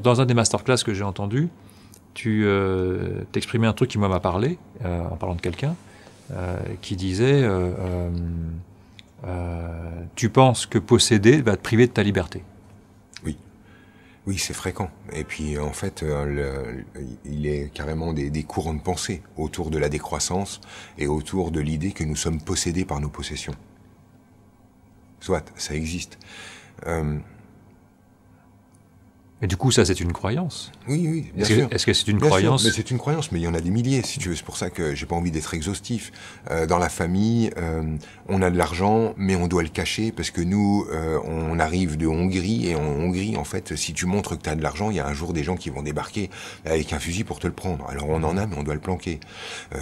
dans un des masterclass que j'ai entendu, tu t'exprimais un truc qui moi m'a parlé, en parlant de quelqu'un, qui disait tu penses que posséder va te priver de ta liberté. Oui. Oui, c'est fréquent. Et puis, en fait, il est carrément des courants de pensée autour de la décroissance et autour de l'idée que nous sommes possédés par nos possessions. Soit, ça existe. Et du coup, ça, c'est une croyance. Oui, oui, bien sûr. Est-ce que c'est une bien croyance? sûr, mais c'est une croyance, mais il y en a des milliers, si tu veux. C'est pour ça que j'ai pas envie d'être exhaustif. Dans la famille, on a de l'argent, mais on doit le cacher parce que nous, on arrive de Hongrie et en Hongrie, en fait, si tu montres que tu as de l'argent, il y a un jour des gens qui vont débarquer avec un fusil pour te le prendre. Alors on en a, mais on doit le planquer.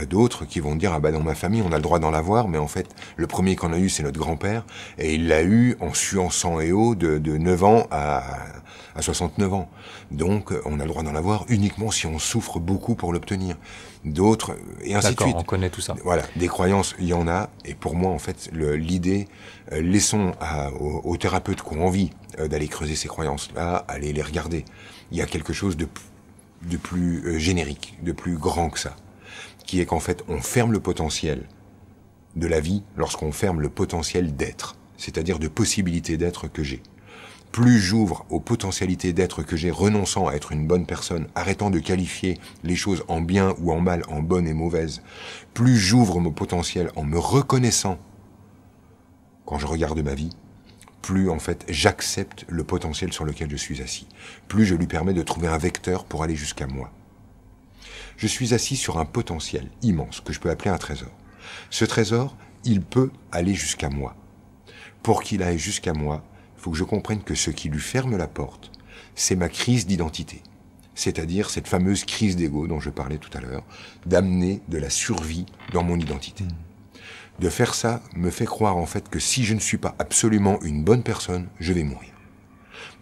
D'autres qui vont dire, ah bah dans ma famille, on a le droit d'en avoir, mais en fait, le premier qu'on a eu, c'est notre grand-père, et il l'a eu en suant sang et eau de 9 ans à 69 ans. Donc, on a le droit d'en avoir uniquement si on souffre beaucoup pour l'obtenir. D'autres, et ainsi de suite. On connaît tout ça. Voilà, des croyances, il y en a. Et pour moi, en fait, l'idée, laissons aux thérapeutes qui ont envie d'aller creuser ces croyances-là, aller les regarder. Il y a quelque chose de plus générique, de plus grand que ça, qui est qu'en fait, on ferme le potentiel de la vie lorsqu'on ferme le potentiel d'être, c'est-à-dire de possibilité d'être que j'ai. Plus j'ouvre aux potentialités d'être que j'ai, renonçant à être une bonne personne, arrêtant de qualifier les choses en bien ou en mal, en bonne et mauvaise, plus j'ouvre mon potentiel en me reconnaissant quand je regarde ma vie, plus en fait j'accepte le potentiel sur lequel je suis assis, plus je lui permets de trouver un vecteur pour aller jusqu'à moi. Je suis assis sur un potentiel immense que je peux appeler un trésor. Ce trésor, il peut aller jusqu'à moi. Pour qu'il aille jusqu'à moi, il faut que je comprenne que ce qui lui ferme la porte, c'est ma crise d'identité. C'est-à-dire cette fameuse crise d'ego dont je parlais tout à l'heure, d'amener de la survie dans mon identité. De faire ça me fait croire en fait que si je ne suis pas absolument une bonne personne, je vais mourir.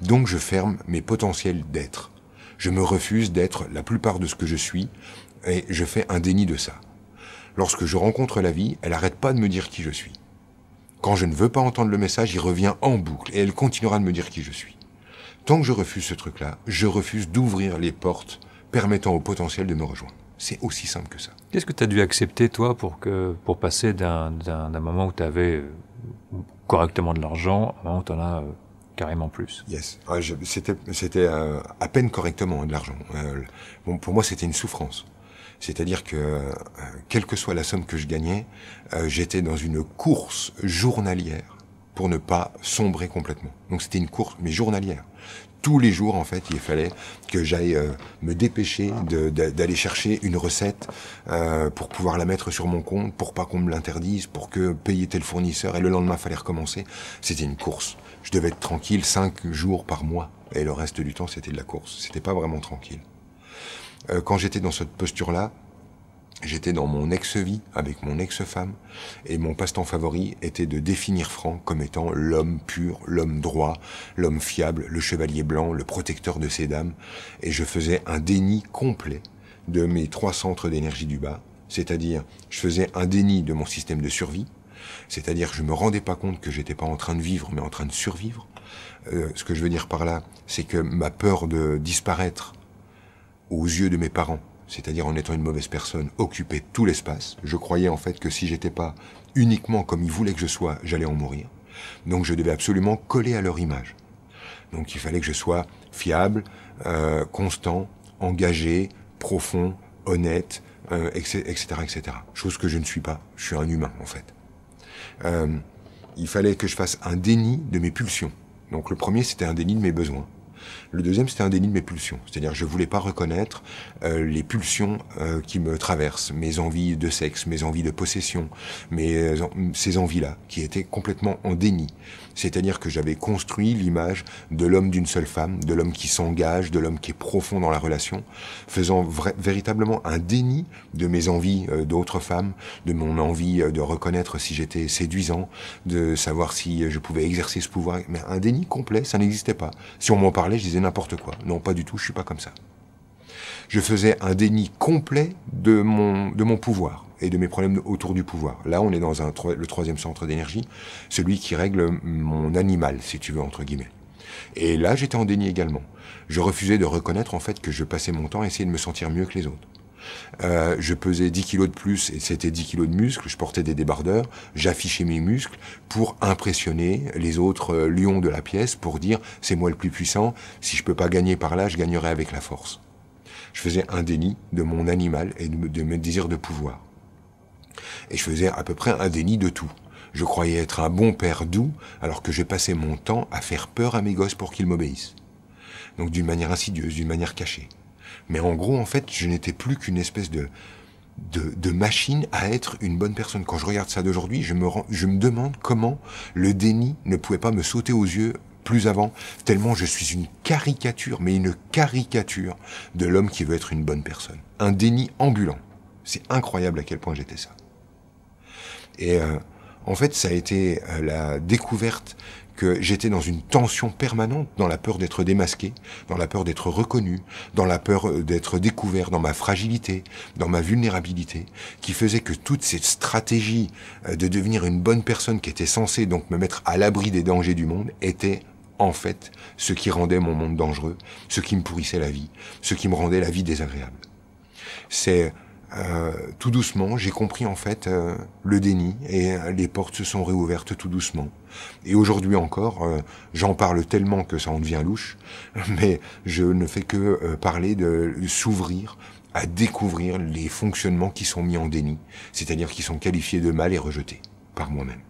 Donc je ferme mes potentiels d'être. Je me refuse d'être la plupart de ce que je suis et je fais un déni de ça. Lorsque je rencontre la vie, elle n'arrête pas de me dire qui je suis. Quand je ne veux pas entendre le message, il revient en boucle et elle continuera de me dire qui je suis. Tant que je refuse ce truc-là, je refuse d'ouvrir les portes permettant au potentiel de me rejoindre. C'est aussi simple que ça. Qu'est-ce que tu as dû accepter, toi, pour passer d'un moment où tu avais correctement de l'argent à un moment où tu en as carrément plus? Yes. C'était à peine correctement de l'argent. Bon, pour moi, c'était une souffrance. C'est-à-dire que, quelle que soit la somme que je gagnais, j'étais dans une course journalière pour ne pas sombrer complètement. Donc c'était une course, mais journalière. Tous les jours, en fait, il fallait que j'aille me dépêcher d'aller chercher une recette pour pouvoir la mettre sur mon compte, pour pas qu'on me l'interdise, pour que payer tel fournisseur, et le lendemain, il fallait recommencer. C'était une course. Je devais être tranquille 5 jours par mois, et le reste du temps, c'était de la course. C'était pas vraiment tranquille. Quand j'étais dans cette posture-là, j'étais dans mon ex-vie avec mon ex-femme et mon passe-temps favori était de définir Franck comme étant l'homme pur, l'homme droit, l'homme fiable, le chevalier blanc, le protecteur de ces dames. Et je faisais un déni complet de mes 3 centres d'énergie du bas, c'est-à-dire je faisais un déni de mon système de survie, c'est-à-dire que je me rendais pas compte que j'étais pas en train de vivre mais en train de survivre. Ce que je veux dire par là, c'est que ma peur de disparaître aux yeux de mes parents, c'est-à-dire en étant une mauvaise personne, occupait tout l'espace. Je croyais en fait que si j'étais pas uniquement comme ils voulaient que je sois, j'allais en mourir. Donc je devais absolument coller à leur image. Donc il fallait que je sois fiable, constant, engagé, profond, honnête, etc., etc. Chose que je ne suis pas. Je suis un humain en fait. Il fallait que je fasse un déni de mes pulsions. Donc le premier, c'était un déni de mes besoins. Le deuxième, c'était un déni de mes pulsions. C'est-à-dire que je voulais pas reconnaître les pulsions qui me traversent, mes envies de sexe, mes envies de possession, ces envies-là, qui étaient complètement en déni. C'est-à-dire que j'avais construit l'image de l'homme d'une seule femme, de l'homme qui s'engage, de l'homme qui est profond dans la relation, faisant véritablement un déni de mes envies d'autres femmes, de mon envie de reconnaître si j'étais séduisant, de savoir si je pouvais exercer ce pouvoir. Mais un déni complet, ça n'existait pas. Si on m'en parlait, je disais n'importe quoi. Non, pas du tout, je suis pas comme ça. Je faisais un déni complet de mon pouvoir et de mes problèmes autour du pouvoir. Là, on est dans le 3e centre d'énergie, celui qui règle mon animal, si tu veux, entre guillemets. Et là, j'étais en déni également. Je refusais de reconnaître en fait que je passais mon temps à essayer de me sentir mieux que les autres. Je pesais 10 kilos de plus et c'était 10 kilos de muscles, je portais des débardeurs, j'affichais mes muscles pour impressionner les autres lions de la pièce, pour dire c'est moi le plus puissant, si je peux pas gagner par là, je gagnerai avec la force. Je faisais un déni de mon animal et de mes désirs de pouvoir. Et je faisais à peu près un déni de tout. Je croyais être un bon père doux, alors que je passais mon temps à faire peur à mes gosses pour qu'ils m'obéissent. Donc d'une manière insidieuse, d'une manière cachée. Mais en gros, en fait, je n'étais plus qu'une espèce de machine à être une bonne personne. Quand je regarde ça d'aujourd'hui, je me demande comment le déni ne pouvait pas me sauter aux yeux plus avant, tellement je suis une caricature, mais une caricature de l'homme qui veut être une bonne personne. Un déni ambulant. C'est incroyable à quel point j'étais ça. Et en fait, ça a été la découverte que j'étais dans une tension permanente, dans la peur d'être démasqué, dans la peur d'être reconnu, dans la peur d'être découvert, dans ma fragilité, dans ma vulnérabilité, qui faisait que toute cette stratégie de devenir une bonne personne qui était censée donc me mettre à l'abri des dangers du monde était en fait ce qui rendait mon monde dangereux, ce qui me pourrissait la vie, ce qui me rendait la vie désagréable. C'est tout doucement, j'ai compris en fait le déni et les portes se sont réouvertes tout doucement. Et aujourd'hui encore, j'en parle tellement que ça en devient louche, mais je ne fais que parler de s'ouvrir à découvrir les fonctionnements qui sont mis en déni, c'est-à-dire qui sont qualifiés de mal et rejetés par moi-même.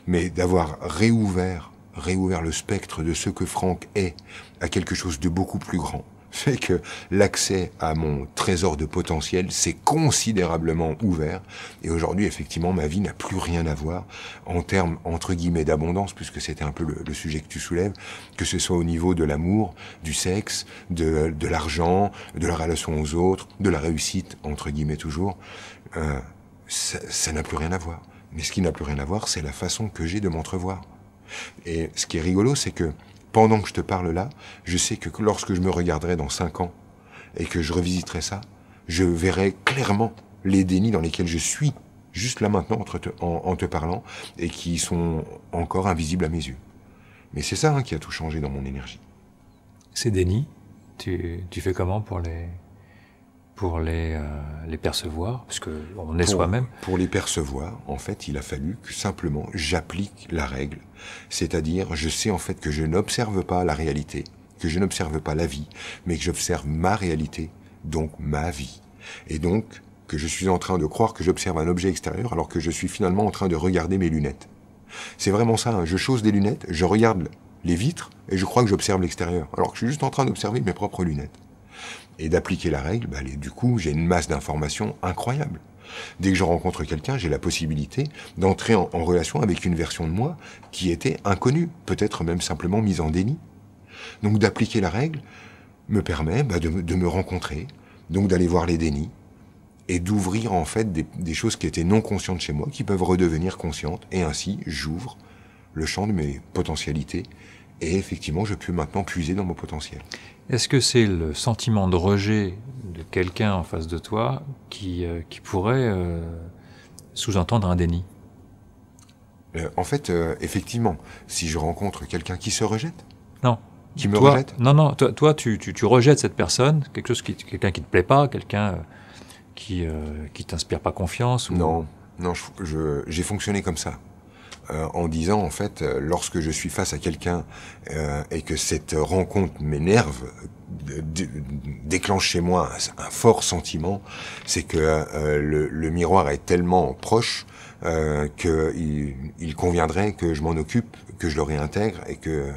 Mais d'avoir réouvert le spectre de ce que Franck est à quelque chose de beaucoup plus grand, fait que l'accès à mon trésor de potentiel s'est considérablement ouvert. Et aujourd'hui, effectivement, ma vie n'a plus rien à voir en termes, entre guillemets, d'abondance, puisque c'était un peu le sujet que tu soulèves, que ce soit au niveau de l'amour, du sexe, de l'argent, de la relation aux autres, de la réussite, entre guillemets toujours. Ça n'a plus rien à voir. Mais ce qui n'a plus rien à voir, c'est la façon que j'ai de m'entrevoir. Et ce qui est rigolo, c'est que pendant que je te parle là, je sais que lorsque je me regarderai dans 5 ans et que je revisiterai ça, je verrai clairement les dénis dans lesquels je suis, juste là maintenant en te parlant, et qui sont encore invisibles à mes yeux. Mais c'est ça qui a tout changé dans mon énergie. Ces dénis, tu fais comment pour les percevoir, parce qu'on est soi-même. Pour les percevoir, en fait, il a fallu que simplement j'applique la règle. C'est-à-dire, je sais en fait que je n'observe pas la réalité, que je n'observe pas la vie, mais que j'observe ma réalité, donc ma vie. Et donc, que je suis en train de croire que j'observe un objet extérieur, alors que je suis finalement en train de regarder mes lunettes. C'est vraiment ça, je chausse des lunettes, je regarde les vitres, et je crois que j'observe l'extérieur, alors que je suis juste en train d'observer mes propres lunettes. Et d'appliquer la règle, du coup, j'ai une masse d'informations incroyable. Dès que je rencontre quelqu'un, j'ai la possibilité d'entrer en relation avec une version de moi qui était inconnue, peut-être même simplement mise en déni. Donc d'appliquer la règle me permet de me rencontrer, donc d'aller voir les dénis, et d'ouvrir en fait des choses qui étaient non conscientes chez moi, qui peuvent redevenir conscientes, et ainsi j'ouvre le champ de mes potentialités, et effectivement je peux maintenant puiser dans mon potentiel. Est-ce que c'est le sentiment de rejet de quelqu'un en face de toi qui pourrait sous-entendre un déni? En fait, effectivement, si je rencontre quelqu'un qui se rejette, non. Qui me rejette? Non, toi tu rejettes cette personne, quelqu'un qui te plaît pas, quelqu'un qui t'inspire pas confiance ou... Non, j'ai fonctionné comme ça. En disant, en fait, lorsque je suis face à quelqu'un et que cette rencontre m'énerve, déclenche chez moi un fort sentiment, c'est que le miroir est tellement proche qu'il conviendrait que je m'en occupe, que je le réintègre et que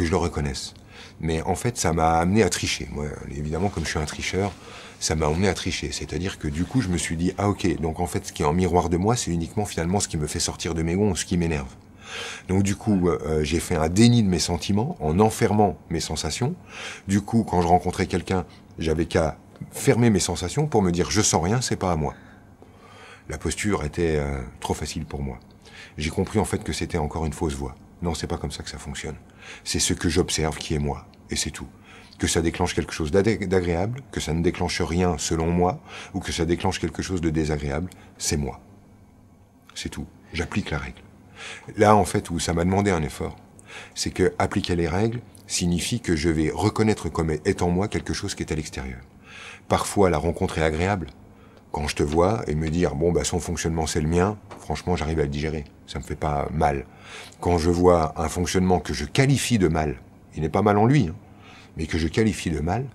je le reconnaisse. Mais en fait, ça m'a amené à tricher. Moi, évidemment, comme je suis un tricheur, ça m'a amené à tricher. C'est-à-dire que du coup, je me suis dit, ah ok, donc en fait, ce qui est en miroir de moi, c'est uniquement finalement ce qui me fait sortir de mes gonds, ce qui m'énerve. Donc du coup, j'ai fait un déni de mes sentiments en enfermant mes sensations. Du coup, quand je rencontrais quelqu'un, j'avais qu'à fermer mes sensations pour me dire, je sens rien, c'est pas à moi. La posture était trop facile pour moi. J'ai compris en fait que c'était encore une fausse voie. Non, c'est pas comme ça que ça fonctionne. C'est ce que j'observe qui est moi, et c'est tout. Que ça déclenche quelque chose d'agréable, que ça ne déclenche rien selon moi, ou que ça déclenche quelque chose de désagréable, c'est moi. C'est tout. J'applique la règle. Là, en fait, où ça m'a demandé un effort, C'est que appliquer les règles signifie que je vais reconnaître comme étant moi quelque chose qui est à l'extérieur. Parfois, la rencontre est agréable. Quand je te vois et me dire, bon, bah, son fonctionnement c'est le mien, franchement, j'arrive à le digérer. Ça me fait pas mal. Quand je vois un fonctionnement que je qualifie de mal, il n'est pas mal en lui, hein, mais que je qualifie de mal,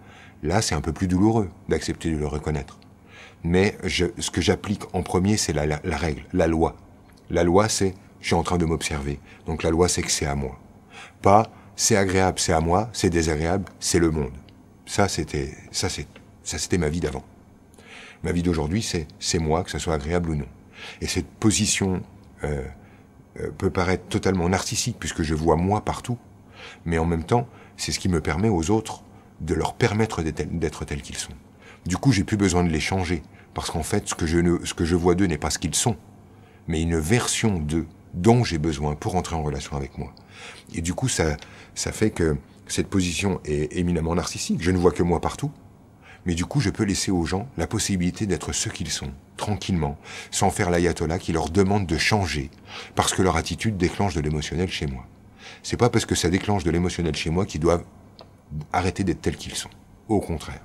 là, c'est un peu plus douloureux d'accepter de le reconnaître. Mais ce que j'applique en premier, c'est la règle, la loi. La loi, c'est, je suis en train de m'observer. Donc la loi, c'est que c'est à moi. Pas, c'est agréable, c'est à moi, c'est désagréable, c'est le monde. Ça, c'était ma vie d'avant. Ma vie d'aujourd'hui, c'est moi, que ça soit agréable ou non. Et cette position peut paraître totalement narcissique, puisque je vois moi partout. Mais en même temps, c'est ce qui me permet aux autres de leur permettre d'être tels qu'ils sont. Du coup, j'ai plus besoin de les changer, parce qu'en fait, ce que je vois d'eux n'est pas ce qu'ils sont, mais une version d'eux dont j'ai besoin pour entrer en relation avec moi. Et du coup, ça fait que cette position est éminemment narcissique. Je ne vois que moi partout, mais du coup, je peux laisser aux gens la possibilité d'être ceux qu'ils sont, tranquillement, sans faire l'ayatollah qui leur demande de changer, parce que leur attitude déclenche de l'émotionnel chez moi. C'est pas parce que ça déclenche de l'émotionnel chez moi qu'ils doivent arrêter d'être tels qu'ils sont. Au contraire.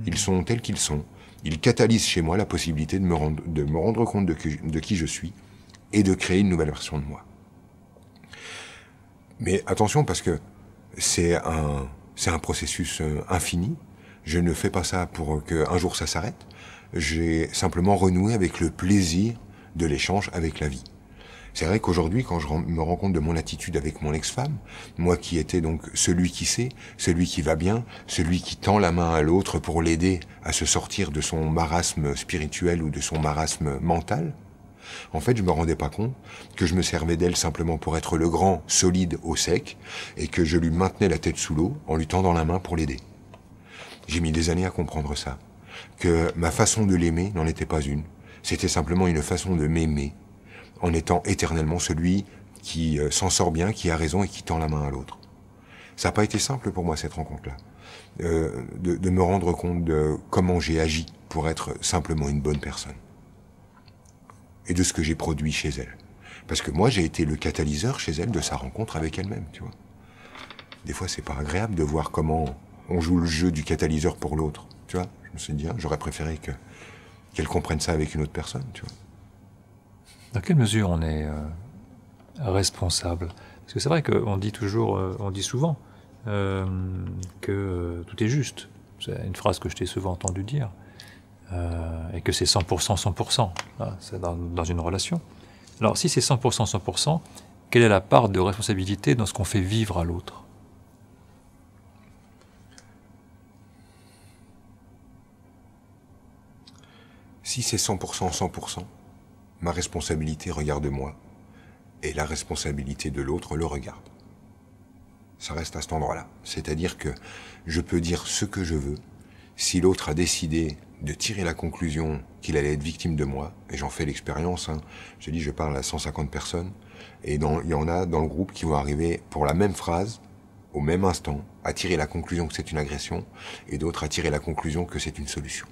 Ils sont tels qu'ils sont. Ils catalysent chez moi la possibilité de me rendre compte de qui je suis et de créer une nouvelle version de moi. Mais attention, parce que c'est un processus infini. Je ne fais pas ça pour qu'un jour ça s'arrête. J'ai simplement renoué avec le plaisir de l'échange avec la vie. C'est vrai qu'aujourd'hui, quand je me rends compte de mon attitude avec mon ex-femme, moi qui étais donc celui qui sait, celui qui va bien, celui qui tend la main à l'autre pour l'aider à se sortir de son marasme spirituel ou de son marasme mental, en fait, je me rendais pas compte que je me servais d'elle simplement pour être le grand solide au sec et que je lui maintenais la tête sous l'eau en lui tendant la main pour l'aider. J'ai mis des années à comprendre ça, que ma façon de l'aimer n'en était pas une, c'était simplement une façon de m'aimer en étant éternellement celui qui s'en sort bien, qui a raison et qui tend la main à l'autre. Ça n'a pas été simple pour moi, cette rencontre-là, de me rendre compte de comment j'ai agi pour être simplement une bonne personne et de ce que j'ai produit chez elle. Parce que moi, j'ai été le catalyseur chez elle de sa rencontre avec elle-même, tu vois. Des fois, c'est pas agréable de voir comment on joue le jeu du catalyseur pour l'autre, tu vois. Je me suis dit, j'aurais préféré qu'elle comprenne ça avec une autre personne, tu vois. Dans quelle mesure on est responsable? Parce que c'est vrai qu'on dit toujours, on dit souvent que tout est juste. C'est une phrase que je t'ai souvent entendu dire. Et que c'est 100%, 100%. Hein, c'est dans une relation. Alors, si c'est 100%, 100%, quelle est la part de responsabilité dans ce qu'on fait vivre à l'autre? Si c'est 100%, 100%, ma responsabilité regarde moi, et la responsabilité de l'autre le regarde. Ça reste à cet endroit-là. C'est-à-dire que je peux dire ce que je veux. Si l'autre a décidé de tirer la conclusion qu'il allait être victime de moi, et j'en fais l'expérience, hein, je dis je parle à 150 personnes, et il y en a dans le groupe qui vont arriver pour la même phrase, au même instant, à tirer la conclusion que c'est une agression, et d'autres à tirer la conclusion que c'est une solution.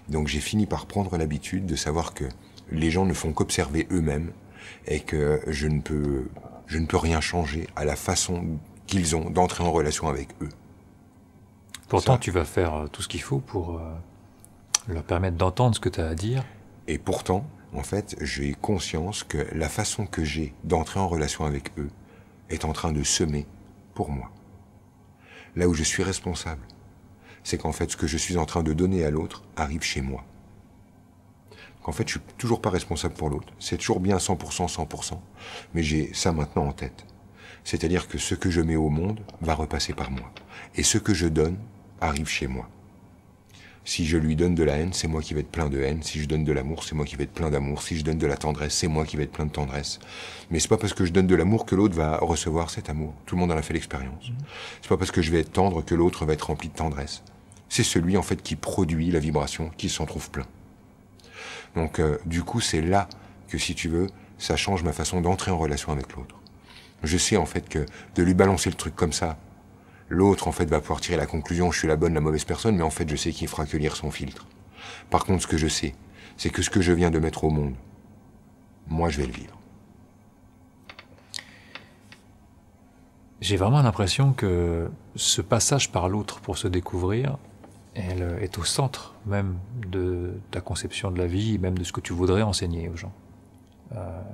Donc j'ai fini par prendre l'habitude de savoir que les gens ne font qu'observer eux-mêmes, et que je ne peux rien changer à la façon qu'ils ont d'entrer en relation avec eux. Pourtant, tu vas faire tout ce qu'il faut pour leur permettre d'entendre ce que tu as à dire. Et pourtant, en fait, j'ai conscience que la façon que j'ai d'entrer en relation avec eux est en train de semer pour moi. Là où je suis responsable, c'est qu'en fait, ce que je suis en train de donner à l'autre arrive chez moi. Donc en fait, je suis toujours pas responsable pour l'autre. C'est toujours bien 100%, 100%. Mais j'ai ça maintenant en tête. C'est-à-dire que ce que je mets au monde va repasser par moi. Et ce que je donne arrive chez moi. Si je lui donne de la haine, c'est moi qui vais être plein de haine. Si je donne de l'amour, c'est moi qui vais être plein d'amour. Si je donne de la tendresse, c'est moi qui vais être plein de tendresse. Mais c'est pas parce que je donne de l'amour que l'autre va recevoir cet amour. Tout le monde en a fait l'expérience. C'est pas parce que je vais être tendre que l'autre va être rempli de tendresse. C'est celui, en fait, qui produit la vibration, qui s'en trouve plein. Donc, du coup, c'est là que, si tu veux, ça change ma façon d'entrer en relation avec l'autre. Je sais, en fait, que de lui balancer le truc comme ça, l'autre, en fait, va pouvoir tirer la conclusion, je suis la bonne, la mauvaise personne, mais en fait, je sais qu'il fera que lire son filtre. Par contre, ce que je sais, c'est que ce que je viens de mettre au monde, moi, je vais le vivre. j'ai vraiment l'impression que ce passage par l'autre pour se découvrir, elle est au centre même de ta conception de la vie, même de ce que tu voudrais enseigner aux gens.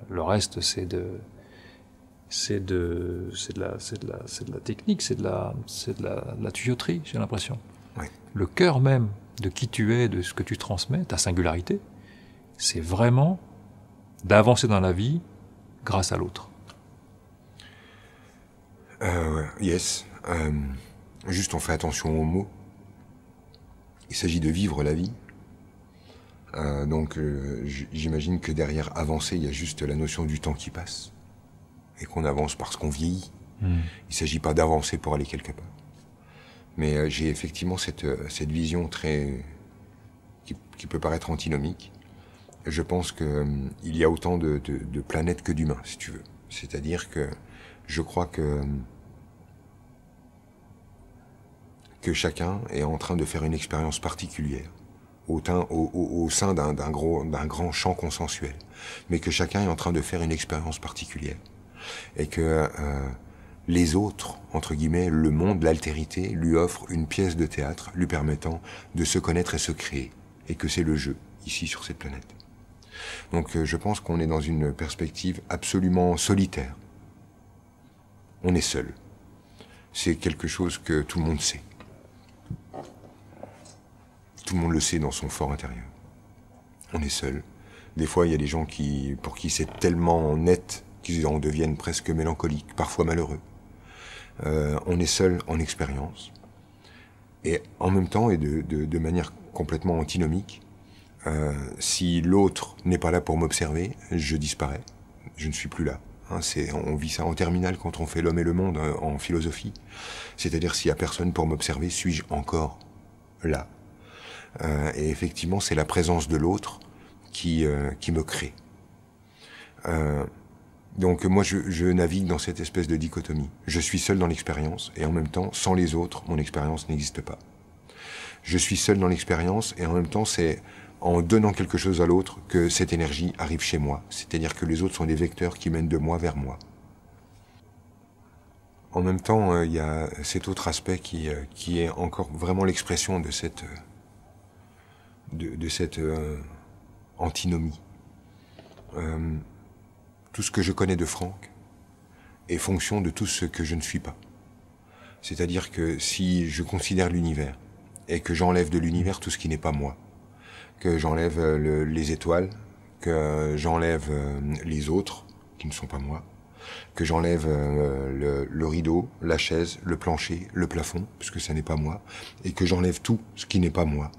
Le reste, c'est de la technique, c'est de la tuyauterie, j'ai l'impression. Ouais. Le cœur même de qui tu es, de ce que tu transmets, ta singularité, c'est vraiment d'avancer dans la vie grâce à l'autre. Yes. Juste, on fait attention aux mots. Il s'agit de vivre la vie. Donc, j'imagine que derrière avancer, il y a juste la notion du temps qui passe. Et qu'on avance parce qu'on vieillit. Il ne s'agit pas d'avancer pour aller quelque part. Mais j'ai effectivement cette vision qui peut paraître antinomique. Je pense qu'il y a autant de planètes que d'humains, si tu veux. C'est-à-dire que je crois que chacun est en train de faire une expérience particulière au sein d'un grand champ consensuel, mais que chacun est en train de faire une expérience particulière et que les autres, entre guillemets, le monde, l'altérité, lui offre une pièce de théâtre lui permettant de se connaître et se créer, et que c'est le jeu, ici, sur cette planète. Donc je pense qu'on est dans une perspective absolument solitaire. On est seul. C'est quelque chose que tout le monde sait. Tout le monde le sait dans son fort intérieur. On est seul. Des fois, il y a des gens pour qui c'est tellement net qu'ils en deviennent presque mélancoliques, parfois malheureux. On est seul en expérience. Et en même temps, et de manière complètement antinomique, si l'autre n'est pas là pour m'observer, je disparais. Je ne suis plus là. On vit ça en terminale quand on fait l'homme et le monde en philosophie. C'est-à-dire, s'il n'y a personne pour m'observer, suis-je encore là? Et effectivement, c'est la présence de l'autre qui me crée. Donc moi, je navigue dans cette espèce de dichotomie. Je suis seul dans l'expérience, et en même temps, sans les autres, mon expérience n'existe pas. Je suis seul dans l'expérience, et en même temps, c'est en donnant quelque chose à l'autre que cette énergie arrive chez moi. C'est-à-dire que les autres sont des vecteurs qui mènent de moi vers moi. En même temps, il y a cet autre aspect qui est encore vraiment l'expression de cette antinomie. Tout ce que je connais de Franck est fonction de tout ce que je ne suis pas. C'est-à-dire que si je considère l'univers et que j'enlève de l'univers tout ce qui n'est pas moi, que j'enlève les étoiles, que j'enlève les autres qui ne sont pas moi, que j'enlève le rideau, la chaise, le plancher, le plafond, puisque ça n'est pas moi, et que j'enlève tout ce qui n'est pas moi,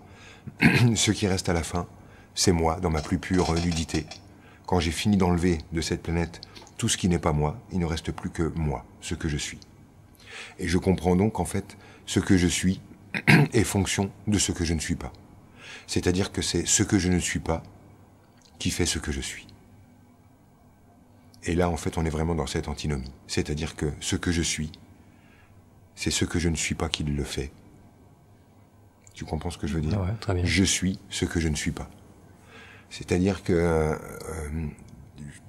ce qui reste à la fin, c'est moi, dans ma plus pure nudité. Quand j'ai fini d'enlever de cette planète tout ce qui n'est pas moi, il ne reste plus que moi, ce que je suis. Et je comprends donc qu'en fait, ce que je suis est fonction de ce que je ne suis pas. C'est-à-dire que c'est ce que je ne suis pas qui fait ce que je suis. Et là, en fait, on est vraiment dans cette antinomie. C'est-à-dire que ce que je suis, c'est ce que je ne suis pas qui le fait. Tu comprends ce que je veux dire? Ah ouais, très bien. Je suis ce que je ne suis pas. C'est-à-dire que,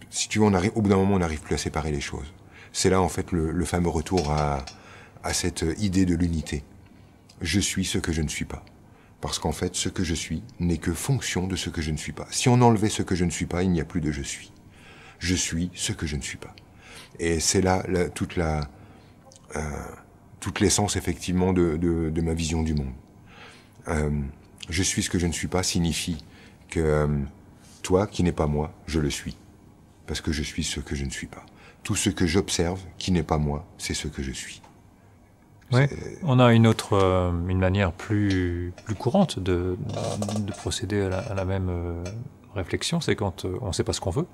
si tu veux, au bout d'un moment, on n'arrive plus à séparer les choses. C'est là, en fait, le fameux retour à cette idée de l'unité. Je suis ce que je ne suis pas. Parce qu'en fait, ce que je suis n'est que fonction de ce que je ne suis pas. Si on enlevait ce que je ne suis pas, il n'y a plus de je suis. Je suis ce que je ne suis pas. Et c'est là toute l'essence, effectivement, de ma vision du monde. Je suis ce que je ne suis pas signifie que toi, qui n'es pas moi, je le suis. Parce que je suis ce que je ne suis pas. Tout ce que j'observe, qui n'est pas moi, c'est ce que je suis. Ouais. On a une manière plus courante de procéder à la même réflexion, c'est quand on ne sait pas ce qu'on veut,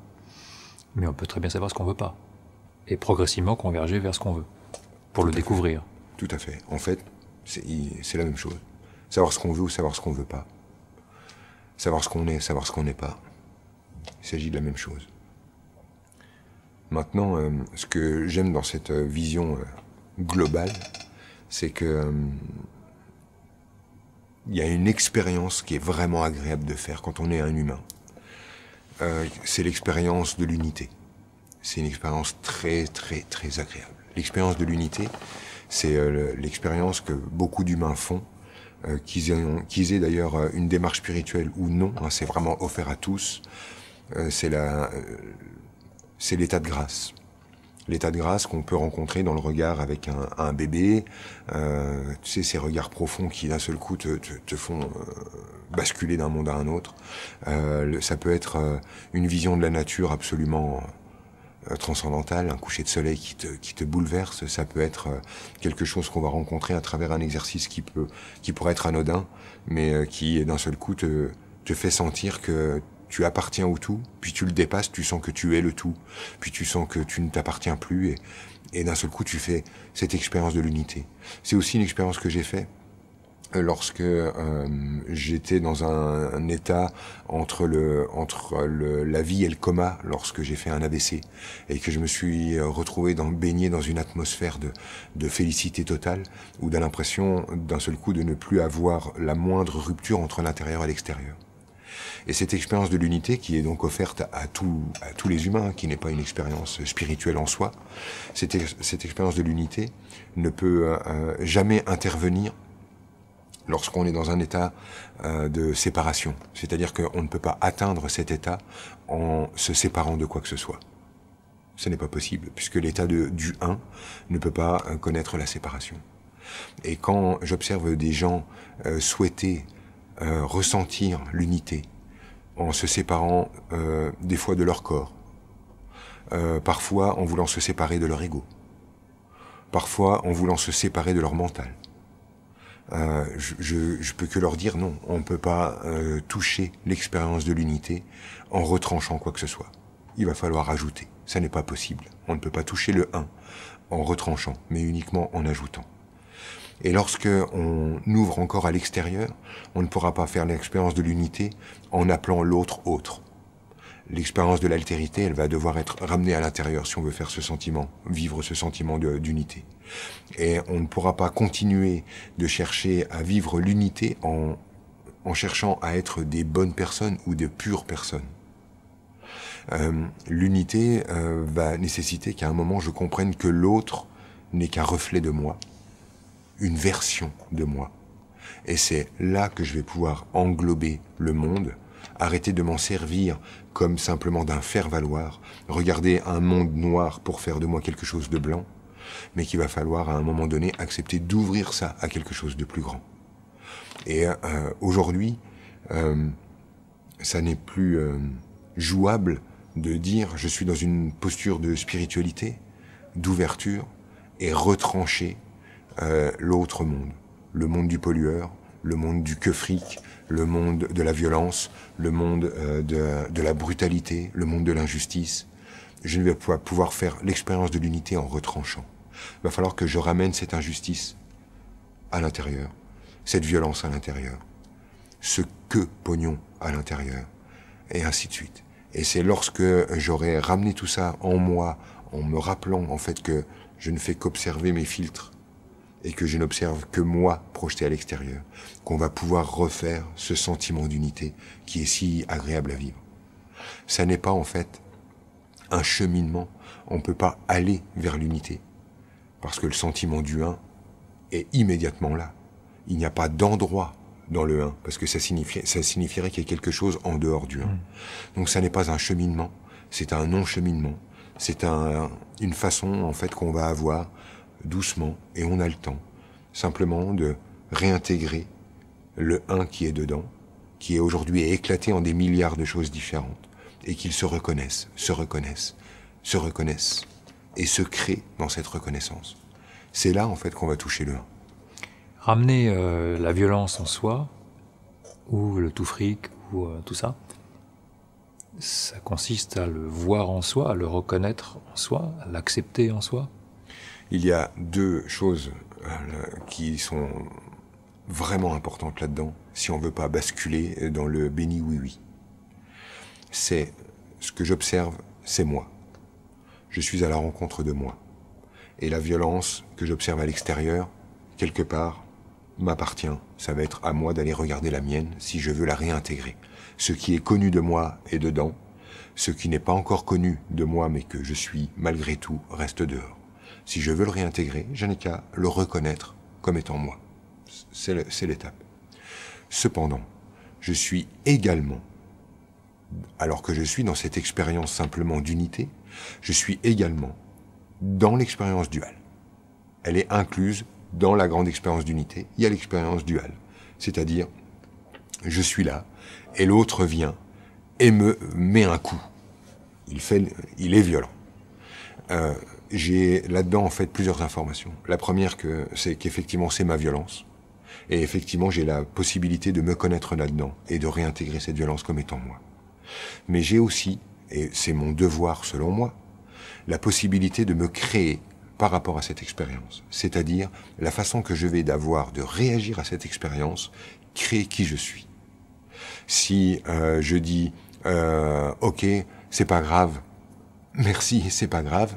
mais on peut très bien savoir ce qu'on ne veut pas. Et progressivement converger vers ce qu'on veut, pour le découvrir. Tout à fait. En fait, c'est la même chose. Savoir ce qu'on veut ou savoir ce qu'on ne veut pas. Savoir ce qu'on est, savoir ce qu'on n'est pas. Il s'agit de la même chose. Maintenant, ce que j'aime dans cette vision globale, c'est que il y a une expérience qui est vraiment agréable de faire quand on est un humain. C'est l'expérience de l'unité. C'est une expérience très, très, très agréable. L'expérience de l'unité, c'est l'expérience que beaucoup d'humains font, qu'ils aient d'ailleurs une démarche spirituelle ou non, hein, c'est vraiment offert à tous. C'est l'état de grâce. L'état de grâce qu'on peut rencontrer dans le regard avec un bébé, tu sais, ces regards profonds qui d'un seul coup te font basculer d'un monde à un autre. Ça peut être une vision de la nature absolument transcendantale, un coucher de soleil qui te bouleverse. Ça peut être quelque chose qu'on va rencontrer à travers un exercice qui pourrait être anodin, mais qui d'un seul coup te fait sentir que tu appartiens au tout, puis tu le dépasses, tu sens que tu es le tout, puis tu sens que tu ne t'appartiens plus, et d'un seul coup tu fais cette expérience de l'unité. C'est aussi une expérience que j'ai faite lorsque j'étais dans un état entre la vie et le coma, lorsque j'ai fait un AVC, et que je me suis retrouvé baigné dans une atmosphère de félicité totale, où j'ai l'impression d'un seul coup de ne plus avoir la moindre rupture entre l'intérieur et l'extérieur. Et cette expérience de l'unité, qui est donc offerte à tous les humains, qui n'est pas une expérience spirituelle en soi, cette expérience de l'unité ne peut jamais intervenir lorsqu'on est dans un état de séparation. C'est-à-dire qu'on ne peut pas atteindre cet état en se séparant de quoi que ce soit. Ce n'est pas possible, puisque l'état du un ne peut pas connaître la séparation. Et quand j'observe des gens souhaiter ressentir l'unité, en se séparant des fois de leur corps, parfois en voulant se séparer de leur ego, parfois en voulant se séparer de leur mental. Je peux que leur dire non, on ne peut pas toucher l'expérience de l'unité en retranchant quoi que ce soit. Il va falloir ajouter, ça n'est pas possible. On ne peut pas toucher le un en retranchant, mais uniquement en ajoutant. Et lorsque on ouvre encore à l'extérieur, on ne pourra pas faire l'expérience de l'unité en appelant l'autre autre. L'expérience de l'altérité, elle va devoir être ramenée à l'intérieur si on veut faire ce sentiment, vivre ce sentiment d'unité. Et on ne pourra pas continuer de chercher à vivre l'unité en cherchant à être des bonnes personnes ou de pures personnes. L'unité va nécessiter qu'à un moment je comprenne que l'autre n'est qu'un reflet de moi, une version de moi. Et c'est là que je vais pouvoir englober le monde, arrêter de m'en servir comme simplement d'un faire-valoir, regarder un monde noir pour faire de moi quelque chose de blanc, mais qu'il va falloir à un moment donné accepter d'ouvrir ça à quelque chose de plus grand. Et aujourd'hui, ça n'est plus jouable de dire je suis dans une posture de spiritualité, d'ouverture, et retrancher l'autre monde, le monde du pollueur, le monde du que fric, le monde de la violence, le monde de la brutalité, le monde de l'injustice. Je ne vais pas pouvoir faire l'expérience de l'unité en retranchant. Il va falloir que je ramène cette injustice à l'intérieur, cette violence à l'intérieur, ce que pognon à l'intérieur, et ainsi de suite. Et c'est lorsque j'aurai ramené tout ça en moi, en me rappelant en fait que je ne fais qu'observer mes filtres, et que je n'observe que moi projeté à l'extérieur, qu'on va pouvoir refaire ce sentiment d'unité qui est si agréable à vivre. Ça n'est pas en fait un cheminement, on ne peut pas aller vers l'unité, parce que le sentiment du un est immédiatement là. Il n'y a pas d'endroit dans le un, parce que ça signifierait qu'il y a quelque chose en dehors du un. Donc ça n'est pas un cheminement, c'est un non-cheminement, c'est une façon en fait qu'on va avoir doucement, et on a le temps, simplement de réintégrer le un qui est dedans, qui est aujourd'hui éclaté en des milliards de choses différentes, et qu'ils se reconnaissent, et se créent dans cette reconnaissance. C'est là, en fait, qu'on va toucher le un. Ramener la violence en soi, ou le tout fric, ou tout ça, ça consiste à le voir en soi, à le reconnaître en soi, à l'accepter en soi. Il y a deux choses qui sont vraiment importantes là-dedans, si on ne veut pas basculer dans le béni oui-oui. C'est ce que j'observe, c'est moi. Je suis à la rencontre de moi. Et la violence que j'observe à l'extérieur, quelque part, m'appartient. Ça va être à moi d'aller regarder la mienne si je veux la réintégrer. Ce qui est connu de moi est dedans. Ce qui n'est pas encore connu de moi, mais que je suis malgré tout, reste dehors. Si je veux le réintégrer, je n'ai qu'à le reconnaître comme étant moi. C'est l'étape. Cependant, je suis également, alors que je suis dans cette expérience simplement d'unité, je suis également dans l'expérience duale. Elle est incluse dans la grande expérience d'unité. Il y a l'expérience duale. C'est-à-dire, je suis là, et l'autre vient et me met un coup. Il est violent. J'ai là-dedans en fait plusieurs informations. La première, c'est qu'effectivement c'est ma violence. Et effectivement, j'ai la possibilité de me connaître là-dedans et de réintégrer cette violence comme étant moi. Mais j'ai aussi, et c'est mon devoir selon moi, la possibilité de me créer par rapport à cette expérience. C'est-à-dire la façon que je vais d'avoir de réagir à cette expérience, créer qui je suis. Si je dis ok, c'est pas grave, merci, c'est pas grave,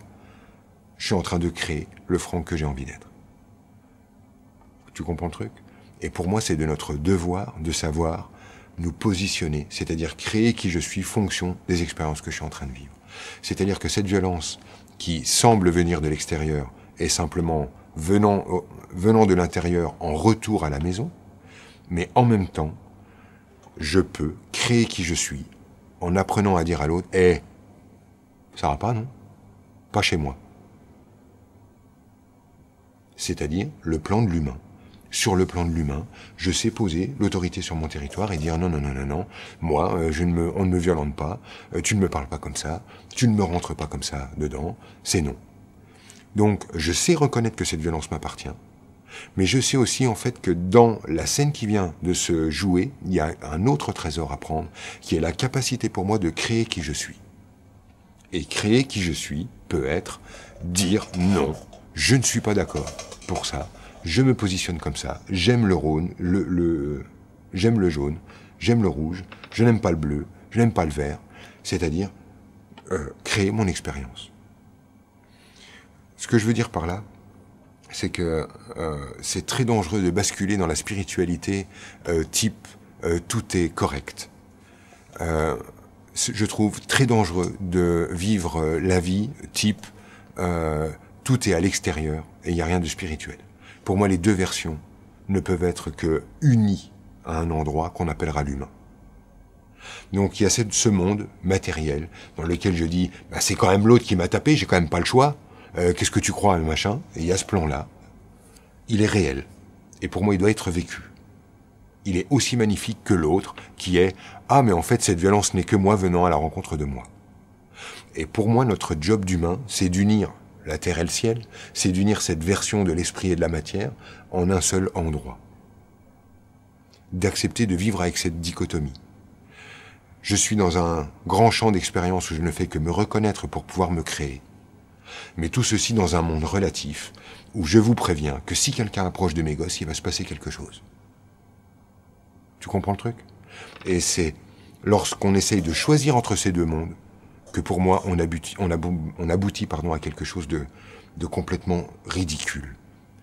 je suis en train de créer le Franck que j'ai envie d'être. Tu comprends le truc? Et pour moi, c'est de notre devoir de savoir nous positionner, c'est-à-dire créer qui je suis fonction des expériences que je suis en train de vivre. C'est-à-dire que cette violence qui semble venir de l'extérieur est simplement venant de l'intérieur en retour à la maison, mais en même temps, je peux créer qui je suis en apprenant à dire à l'autre « Eh, ça va pas, non? Pas chez moi. » C'est-à-dire le plan de l'humain. Sur le plan de l'humain, je sais poser l'autorité sur mon territoire et dire non, non, non, non, non, moi, on ne me violente pas, tu ne me parles pas comme ça, tu ne me rentres pas comme ça dedans, c'est non. Donc, je sais reconnaître que cette violence m'appartient, mais je sais aussi en fait que dans la scène qui vient de se jouer, il y a un autre trésor à prendre, qui est la capacité pour moi de créer qui je suis. Et créer qui je suis peut être dire non, je ne suis pas d'accord pour ça. Je me positionne comme ça, j'aime le jaune, j'aime le jaune, j'aime le rouge, je n'aime pas le bleu, je n'aime pas le vert, c'est-à-dire créer mon expérience. Ce que je veux dire par là, c'est que c'est très dangereux de basculer dans la spiritualité type tout est correct. Je trouve très dangereux de vivre la vie type tout est à l'extérieur et il n'y a rien de spirituel. Pour moi, les deux versions ne peuvent être que unies à un endroit qu'on appellera l'humain. Donc il y a ce monde matériel dans lequel je dis bah, c'est quand même l'autre qui m'a tapé, j'ai quand même pas le choix, qu'est-ce que tu crois, machin. Et il y a ce plan-là, il est réel. Et pour moi, il doit être vécu. Il est aussi magnifique que l'autre qui est ah mais en fait cette violence n'est que moi venant à la rencontre de moi. Et pour moi, notre job d'humain, c'est d'unir la terre et le ciel, c'est d'unir cette version de l'esprit et de la matière en un seul endroit. D'accepter de vivre avec cette dichotomie. Je suis dans un grand champ d'expérience où je ne fais que me reconnaître pour pouvoir me créer. Mais tout ceci dans un monde relatif, où je vous préviens que si quelqu'un approche de mes gosses, il va se passer quelque chose. Tu comprends le truc? Et c'est lorsqu'on essaye de choisir entre ces deux mondes, que pour moi, on aboutit à quelque chose de complètement ridicule.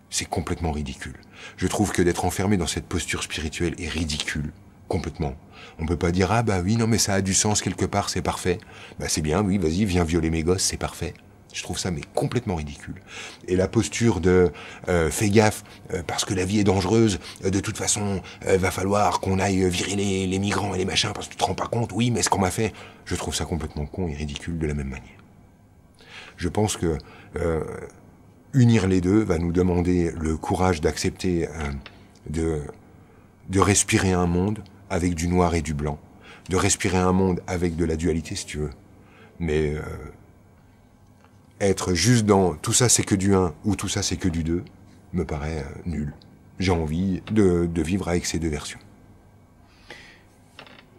C'est complètement ridicule. Je trouve que d'être enfermé dans cette posture spirituelle est ridicule, complètement. On peut pas dire, ah bah oui, non mais ça a du sens quelque part, c'est parfait. Bah c'est bien, oui, vas-y, viens violer mes gosses, c'est parfait. Je trouve ça mais complètement ridicule. Et la posture de fais gaffe parce que la vie est dangereuse, de toute façon va falloir qu'on aille virer les migrants et les machins parce que tu te rends pas compte, oui mais ce qu'on m'a fait, je trouve ça complètement con et ridicule de la même manière. Je pense que unir les deux va nous demander le courage d'accepter de respirer un monde avec du noir et du blanc, de respirer un monde avec de la dualité si tu veux, mais être juste dans tout ça c'est que du 1 ou tout ça c'est que du 2 me paraît nul. J'ai envie de vivre avec ces deux versions.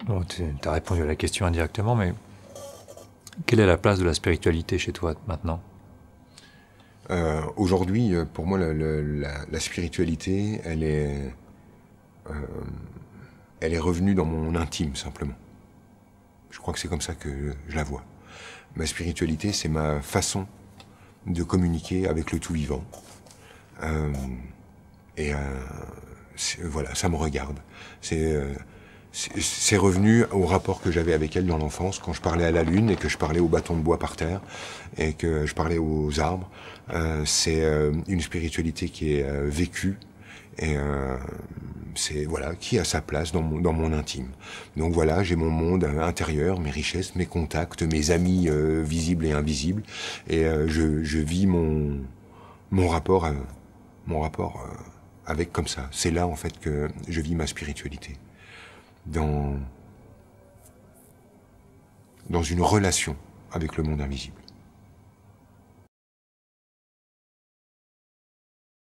Bon, tu as répondu à la question indirectement, mais quelle est la place de la spiritualité chez toi maintenant? Aujourd'hui, pour moi, la spiritualité, elle est revenue dans mon intime, simplement. Je crois que c'est comme ça que je la vois. Ma spiritualité, c'est ma façon de communiquer avec le tout vivant. Voilà, ça me regarde. C'est c'est revenu au rapport que j'avais avec elle dans l'enfance, quand je parlais à la lune et que je parlais au bâton de bois par terre et que je parlais aux arbres. C'est une spiritualité qui est vécue et c'est voilà qui a sa place dans mon intime. Donc voilà, j'ai mon monde intérieur, mes richesses, mes contacts, mes amis visibles et invisibles, et je vis mon rapport avec comme ça. C'est là en fait que je vis ma spiritualité. Dans une relation avec le monde invisible.